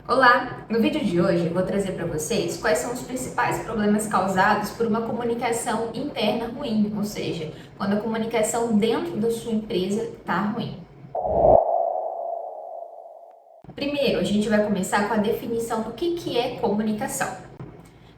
Olá! No vídeo de hoje eu vou trazer para vocês quais são os principais problemas causados por uma comunicação interna ruim, ou seja, quando a comunicação dentro da sua empresa está ruim. Primeiro, a gente vai começar com a definição do que é comunicação.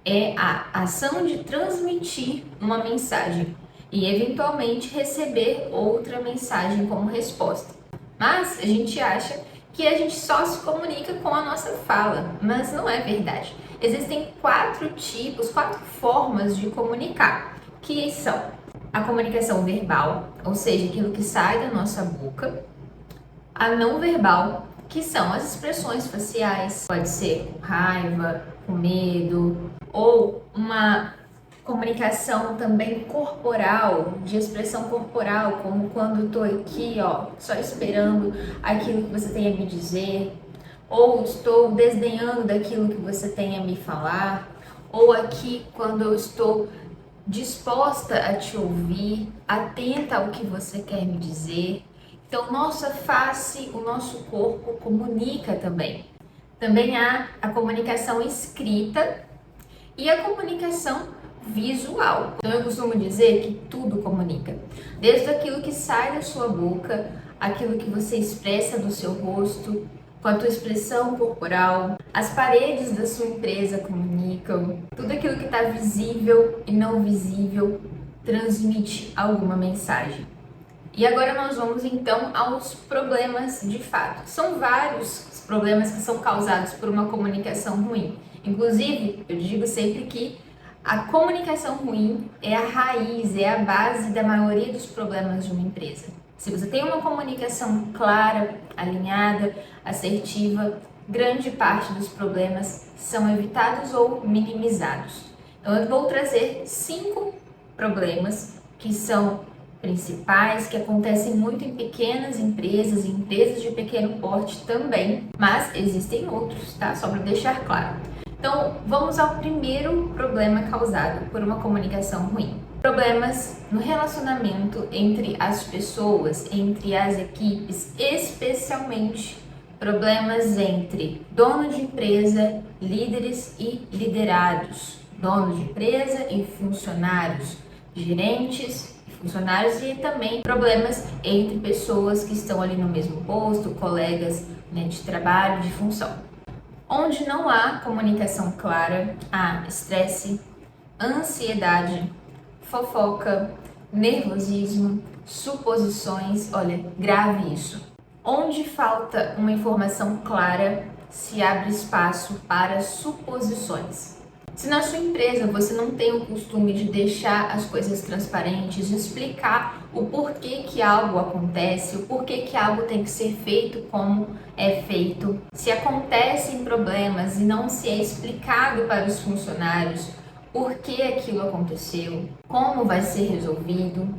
É a ação de transmitir uma mensagem e eventualmente receber outra mensagem como resposta. Mas a gente acha que a gente só se comunica com a nossa fala, mas não é verdade. Existem quatro formas de comunicar, que são a comunicação verbal, ou seja, aquilo que sai da nossa boca, a não verbal, que são as expressões faciais, pode ser com raiva, com medo, ou uma comunicação também corporal, de expressão corporal, como quando eu tô aqui, só esperando aquilo que você tem a me dizer, ou estou desdenhando daquilo que você tem a me falar, ou aqui quando eu estou disposta a te ouvir, atenta ao que você quer me dizer. Então, nossa face, o nosso corpo comunica também. Também há a comunicação escrita e a comunicação visual. Então, eu costumo dizer que tudo comunica, desde aquilo que sai da sua boca, aquilo que você expressa do seu rosto, com a tua expressão corporal, as paredes da sua empresa comunicam, tudo aquilo que está visível e não visível transmite alguma mensagem. E agora nós vamos então aos problemas de fato. São vários os problemas que são causados por uma comunicação ruim. Inclusive, eu digo sempre que a comunicação ruim é a raiz, é a base da maioria dos problemas de uma empresa. Se você tem uma comunicação clara, alinhada, assertiva, grande parte dos problemas são evitados ou minimizados. Então eu vou trazer 5 problemas que são principais, que acontecem muito em pequenas empresas, em empresas de pequeno porte também, mas existem outros, tá? Só para deixar claro. Então, vamos ao primeiro problema causado por uma comunicação ruim. Problemas no relacionamento entre as pessoas, entre as equipes, especialmente problemas entre dono de empresa, líderes e liderados, dono de empresa e funcionários, gerentes, funcionários e também problemas entre pessoas que estão ali no mesmo posto, colegas, né, de trabalho, de função. Onde não há comunicação clara, há estresse, ansiedade, fofoca, nervosismo, suposições, olha, grave isso. Onde falta uma informação clara, se abre espaço para suposições. Se na sua empresa você não tem o costume de deixar as coisas transparentes, de explicar o porquê que algo acontece, o porquê que algo tem que ser feito como é feito, se acontecem problemas e não se é explicado para os funcionários por que aquilo aconteceu, como vai ser resolvido,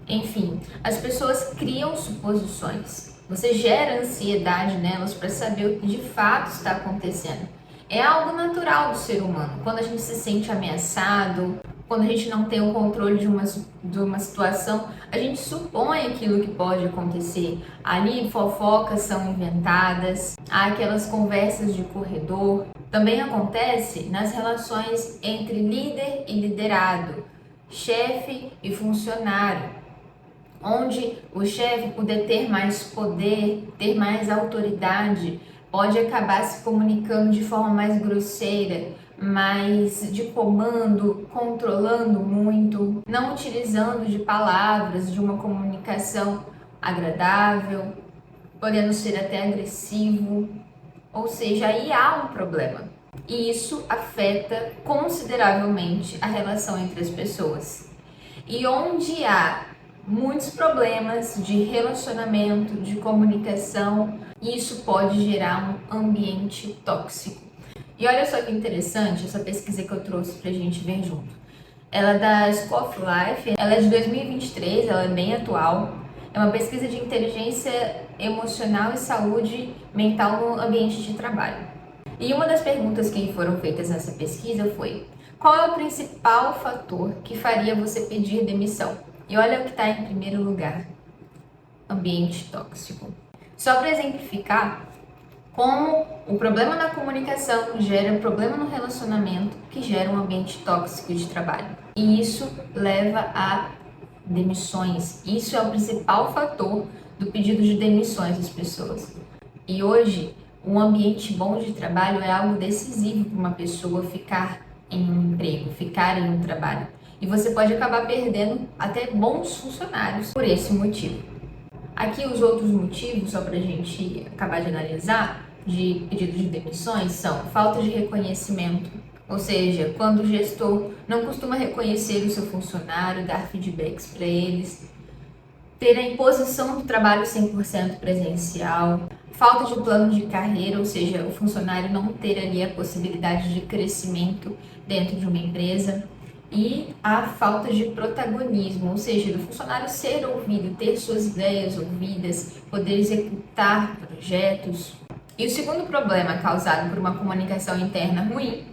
enfim, as pessoas criam suposições. Você gera ansiedade nelas para saber o que de fato está acontecendo. É algo natural do ser humano. Quando a gente se sente ameaçado, quando a gente não tem o controle de uma situação, a gente supõe aquilo que pode acontecer. Ali fofocas são inventadas, há aquelas conversas de corredor. Também acontece nas relações entre líder e liderado, chefe e funcionário, onde o chefe puder ter mais poder, ter mais autoridade, pode acabar se comunicando de forma mais grosseira, mais de comando, controlando muito, não utilizando de palavras, de uma comunicação agradável, podendo ser até agressivo, ou seja, aí há um problema. E isso afeta consideravelmente a relação entre as pessoas. E onde há muitos problemas de relacionamento, de comunicação, isso pode gerar um ambiente tóxico. E olha só que interessante essa pesquisa que eu trouxe pra gente ver junto. Ela é da School of Life, ela é de 2023, ela é bem atual. É uma pesquisa de inteligência emocional e saúde mental no ambiente de trabalho. E uma das perguntas que foram feitas nessa pesquisa foi: qual é o principal fator que faria você pedir demissão? E olha o que está em primeiro lugar: ambiente tóxico. Só para exemplificar, Como o problema na comunicação gera problema no relacionamento, que gera um ambiente tóxico de trabalho. E isso leva a demissões. Isso é o principal fator do pedido de demissões das pessoas. E hoje, um ambiente bom de trabalho é algo decisivo para uma pessoa ficar em um emprego, ficar em um trabalho. E você pode acabar perdendo até bons funcionários por esse motivo. Aqui os outros motivos, só para a gente acabar de analisar, de pedido de demissões, são falta de reconhecimento, ou seja, quando o gestor não costuma reconhecer o seu funcionário, dar feedbacks para eles, ter a imposição do trabalho 100% presencial, falta de plano de carreira, ou seja, o funcionário não ter ali a possibilidade de crescimento dentro de uma empresa, e a falta de protagonismo, ou seja, do funcionário ser ouvido, ter suas ideias ouvidas, poder executar projetos. E o segundo problema causado por uma comunicação interna ruim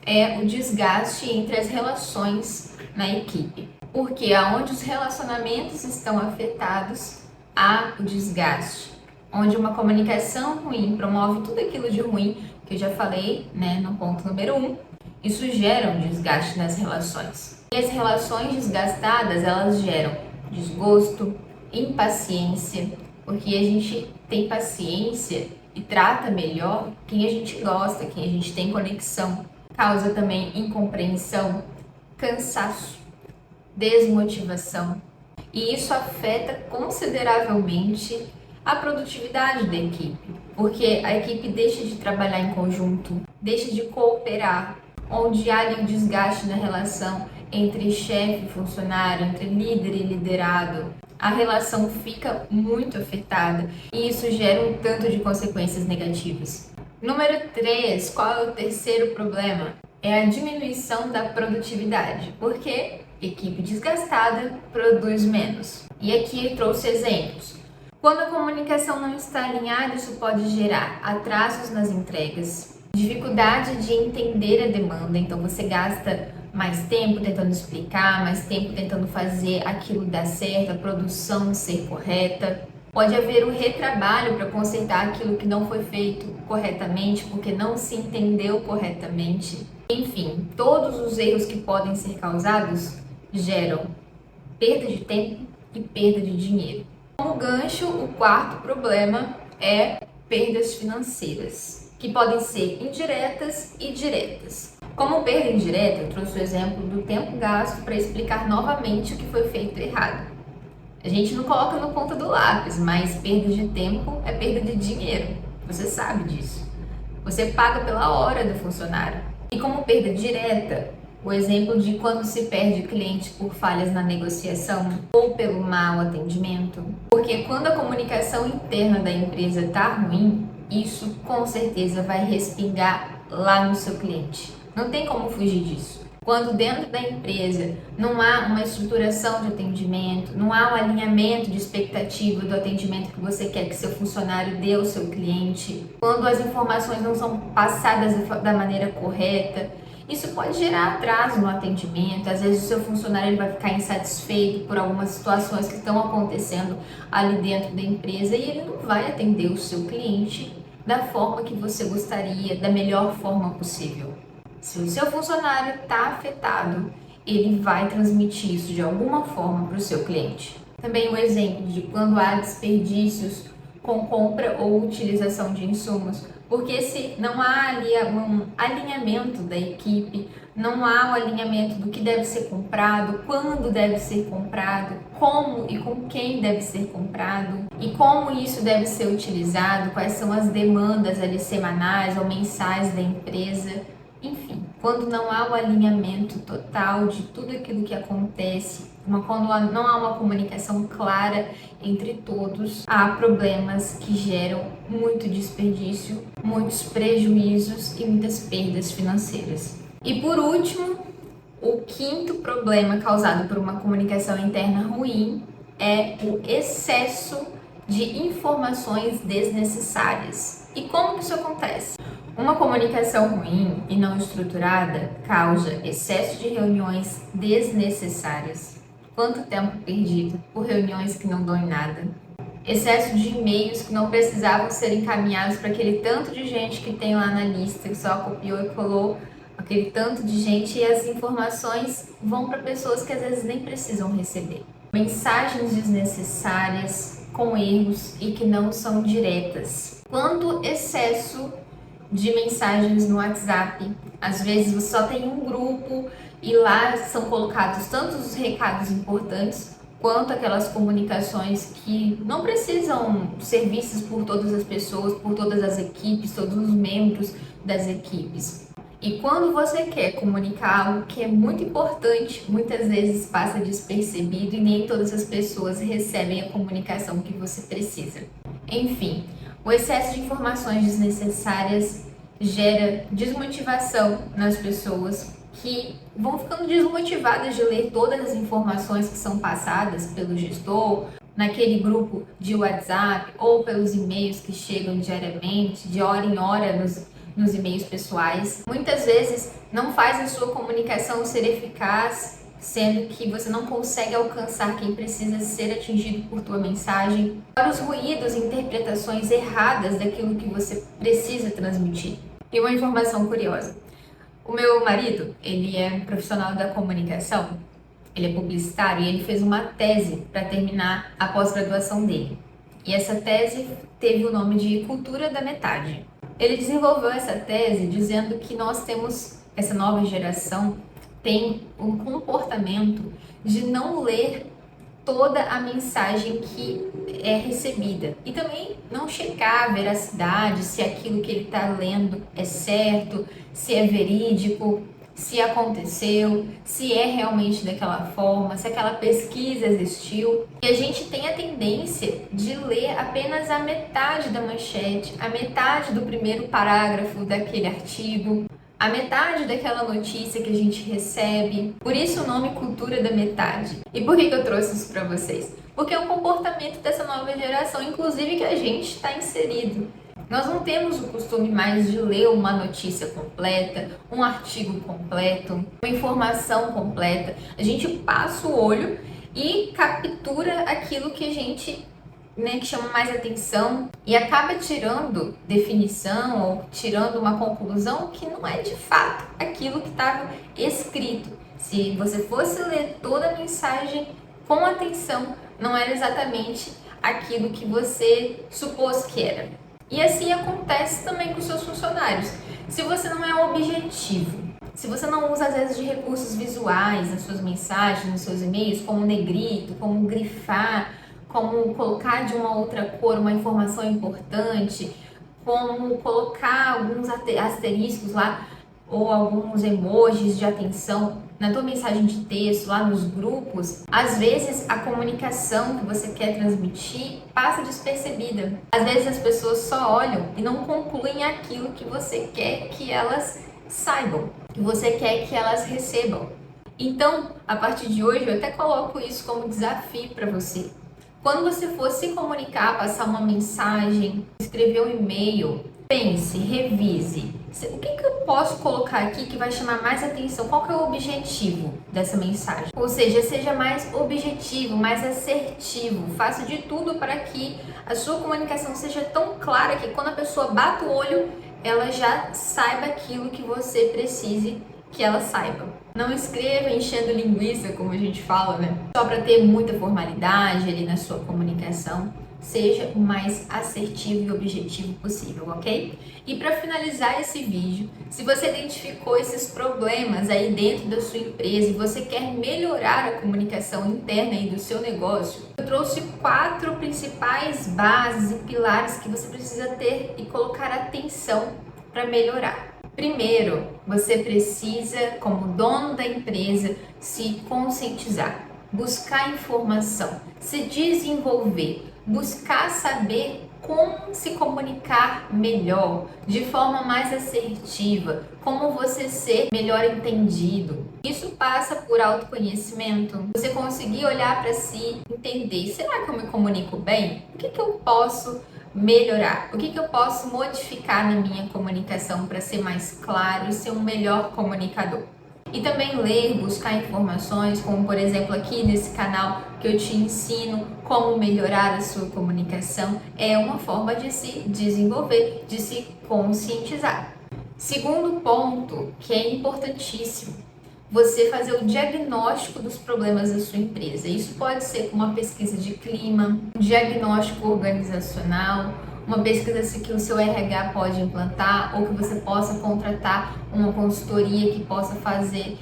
é o desgaste entre as relações na equipe. Porque aonde os relacionamentos estão afetados, há o desgaste. Onde uma comunicação ruim promove tudo aquilo de ruim que eu já falei, no ponto número 1, isso gera um desgaste nas relações. E as relações desgastadas, elas geram desgosto, impaciência, porque a gente tem paciência e trata melhor quem a gente gosta, quem a gente tem conexão. Causa também incompreensão, cansaço, desmotivação. E isso afeta consideravelmente a produtividade da equipe, porque a equipe deixa de trabalhar em conjunto, deixa de cooperar, onde há ali um desgaste na relação entre chefe e funcionário, entre líder e liderado. A relação fica muito afetada e isso gera um tanto de consequências negativas. Número 3, qual é o terceiro problema? É a diminuição da produtividade, porque equipe desgastada produz menos. E aqui eu trouxe exemplos. Quando a comunicação não está alinhada, isso pode gerar atrasos nas entregas, dificuldade de entender a demanda, então você gasta mais tempo tentando explicar, mais tempo tentando fazer aquilo dar certo, a produção ser correta. Pode haver um retrabalho para consertar aquilo que não foi feito corretamente, porque não se entendeu corretamente. Enfim, todos os erros que podem ser causados geram perda de tempo e perda de dinheiro. Como gancho, o quarto problema é perdas financeiras, que podem ser indiretas e diretas. Como perda indireta, eu trouxe o exemplo do tempo gasto para explicar novamente o que foi feito errado. A gente não coloca na ponta do lápis, mas perda de tempo é perda de dinheiro. Você sabe disso. Você paga pela hora do funcionário. E como perda direta, o exemplo de quando se perde cliente por falhas na negociação ou pelo mau atendimento. Porque quando a comunicação interna da empresa está ruim, isso com certeza vai respingar lá no seu cliente. Não tem como fugir disso. Quando dentro da empresa não há uma estruturação de atendimento, não há um alinhamento de expectativa do atendimento que você quer que seu funcionário dê ao seu cliente, quando as informações não são passadas da maneira correta, isso pode gerar atraso no atendimento. Às vezes o seu funcionário ele vai ficar insatisfeito por algumas situações que estão acontecendo ali dentro da empresa e ele não vai atender o seu cliente da forma que você gostaria, da melhor forma possível. Se o seu funcionário está afetado, ele vai transmitir isso de alguma forma para o seu cliente. Também o exemplo de quando há desperdícios com compra ou utilização de insumos, porque se não há ali um alinhamento da equipe, não há um alinhamento do que deve ser comprado, quando deve ser comprado, como e com quem deve ser comprado e como isso deve ser utilizado, quais são as demandas ali semanais ou mensais da empresa. Enfim, quando não há o alinhamento total de tudo aquilo que acontece, quando não há uma comunicação clara entre todos, há problemas que geram muito desperdício, muitos prejuízos e muitas perdas financeiras. E por último, o quinto problema causado por uma comunicação interna ruim é o excesso de informações desnecessárias. E como que isso acontece? Uma comunicação ruim e não estruturada causa excesso de reuniões desnecessárias. Quanto tempo perdido por reuniões que não dão em nada? excesso de e-mails que não precisavam ser encaminhados para aquele tanto de gente que tem lá na lista, que só copiou e colou aquele tanto de gente, e as informações vão para pessoas que às vezes nem precisam receber. Mensagens desnecessárias, com erros e que não são diretas. Quanto excesso de mensagens no WhatsApp, às vezes você só tem um grupo e lá são colocados tanto os recados importantes quanto aquelas comunicações que não precisam ser vistas por todas as pessoas, por todas as equipes, todos os membros das equipes. E quando você quer comunicar algo que é muito importante, muitas vezes passa despercebido e nem todas as pessoas recebem a comunicação que você precisa. Enfim, o excesso de informações desnecessárias gera desmotivação nas pessoas, que vão ficando desmotivadas de ler todas as informações que são passadas pelo gestor, naquele grupo de WhatsApp ou pelos e-mails que chegam diariamente, de hora em hora nos e-mails pessoais. Muitas vezes não faz a sua comunicação ser eficaz, sendo que você não consegue alcançar quem precisa ser atingido por tua mensagem. Para os ruídos e interpretações erradas daquilo que você precisa transmitir. E uma informação curiosa. O meu marido, ele é um profissional da comunicação, ele é publicitário e ele fez uma tese para terminar a pós-graduação dele. E essa tese teve o nome de Cultura da Metade. Ele desenvolveu essa tese dizendo que nós temos, essa nova geração tem um comportamento de não ler toda a mensagem que é recebida e também não checar a veracidade, se aquilo que ele está lendo é certo, se é verídico, se aconteceu, se é realmente daquela forma, se aquela pesquisa existiu. E a gente tem a tendência de ler apenas a metade da manchete, a metade do primeiro parágrafo daquele artigo, a metade daquela notícia que a gente recebe. Por isso o nome Cultura da Metade. E por que eu trouxe isso para vocês? Porque é um comportamento dessa nova geração, inclusive que a gente está inserido. Nós não temos o costume mais de ler uma notícia completa, um artigo completo, uma informação completa. A gente passa o olho e captura aquilo que a gente, que chama mais atenção e acaba tirando definição ou tirando uma conclusão que não é de fato aquilo que estava escrito. Se você fosse ler toda a mensagem com atenção, não era exatamente aquilo que você supôs que era. E assim acontece também com os seus funcionários. Se você não é objetivo, se você não usa às vezes de recursos visuais nas suas mensagens, nos seus e-mails, como negrito, como grifar, como colocar de uma outra cor uma informação importante, como colocar alguns asteriscos lá ou alguns emojis de atenção na tua mensagem de texto, lá nos grupos, às vezes a comunicação que você quer transmitir passa despercebida. Às vezes as pessoas só olham e não concluem aquilo que você quer que elas saibam, que você quer que elas recebam. Então, a partir de hoje, eu até coloco isso como desafio para você. Quando você for se comunicar, passar uma mensagem, escrever um e-mail, pense, revise. O que eu posso colocar aqui que vai chamar mais atenção? Qual que é o objetivo dessa mensagem? Ou seja, seja mais objetivo, mais assertivo. Faça de tudo para que a sua comunicação seja tão clara que quando a pessoa bate o olho, ela já saiba aquilo que você precise que ela saiba. Não escreva enchendo linguiça, como a gente fala, só para ter muita formalidade ali na sua comunicação. Seja o mais assertivo e objetivo possível, ok? E para finalizar esse vídeo, se você identificou esses problemas aí dentro da sua empresa e você quer melhorar a comunicação interna aí do seu negócio, eu trouxe 4 principais bases e pilares que você precisa ter e colocar atenção para melhorar. Primeiro, você precisa, como dono da empresa, se conscientizar, buscar informação, se desenvolver, buscar saber como se comunicar melhor, de forma mais assertiva, como você ser melhor entendido. Isso passa por autoconhecimento, você conseguir olhar para si, entender, será que eu me comunico bem? O que eu posso melhorar? O que eu posso modificar na minha comunicação para ser mais claro e ser um melhor comunicador? E também ler, buscar informações, como por exemplo aqui nesse canal que eu te ensino como melhorar a sua comunicação, é uma forma de se desenvolver, de se conscientizar. Segundo ponto, que é importantíssimo, você fazer o diagnóstico dos problemas da sua empresa. Isso pode ser com uma pesquisa de clima, um diagnóstico organizacional, uma pesquisa que o seu RH pode implantar ou que você possa contratar uma consultoria que possa fazer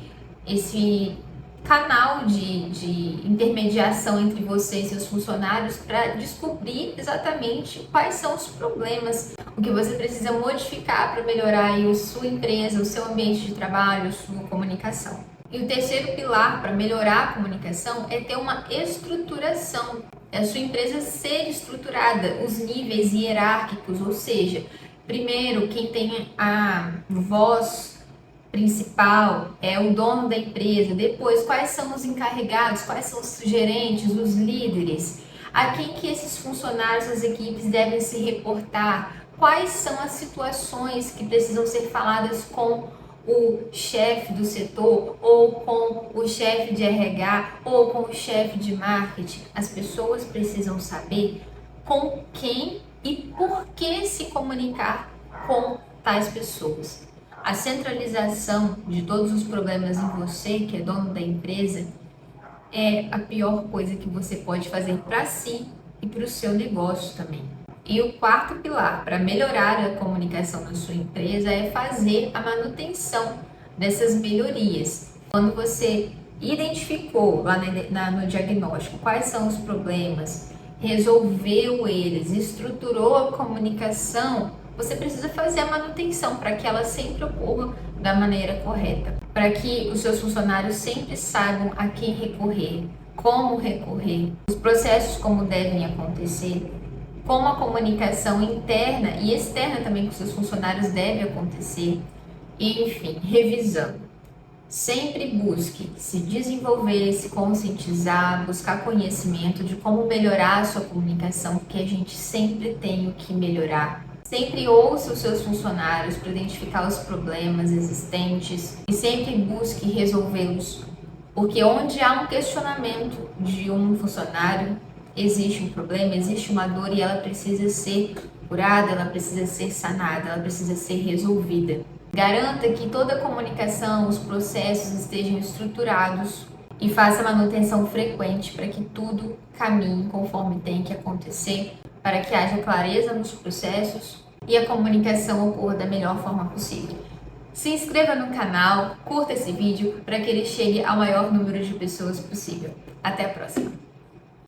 esse canal de intermediação entre você e seus funcionários para descobrir exatamente quais são os problemas, o que você precisa modificar para melhorar aí a sua empresa, o seu ambiente de trabalho, a sua comunicação. E o terceiro pilar para melhorar a comunicação é ter uma estruturação, é a sua empresa ser estruturada, os níveis hierárquicos, ou seja, primeiro quem tem a voz principal é o dono da empresa, depois quais são os encarregados, quais são os gerentes, os líderes, a quem que esses funcionários, as equipes devem se reportar, quais são as situações que precisam ser faladas com o chefe do setor, ou com o chefe de RH, ou com o chefe de marketing. As pessoas precisam saber com quem e por que se comunicar com tais pessoas. A centralização de todos os problemas em você, que é dono da empresa, é a pior coisa que você pode fazer para si e para o seu negócio também. E o quarto pilar para melhorar a comunicação na sua empresa é fazer a manutenção dessas melhorias. Quando você identificou lá no diagnóstico quais são os problemas, resolveu eles, estruturou a comunicação, você precisa fazer a manutenção para que ela sempre ocorra da maneira correta, para que os seus funcionários sempre saibam a quem recorrer, como recorrer, os processos como devem acontecer, como a comunicação interna e externa também com seus funcionários deve acontecer, e enfim, revisando. Sempre busque se desenvolver, se conscientizar, buscar conhecimento de como melhorar a sua comunicação, porque a gente sempre tem o que melhorar. Sempre ouça os seus funcionários para identificar os problemas existentes e sempre busque resolvê-los, porque onde há um questionamento de um funcionário, existe um problema, existe uma dor e ela precisa ser curada, ela precisa ser sanada, ela precisa ser resolvida. Garanta que toda a comunicação, os processos estejam estruturados e faça manutenção frequente para que tudo caminhe conforme tem que acontecer, para que haja clareza nos processos e a comunicação ocorra da melhor forma possível. Se inscreva no canal, curta esse vídeo para que ele chegue ao maior número de pessoas possível. Até a próxima!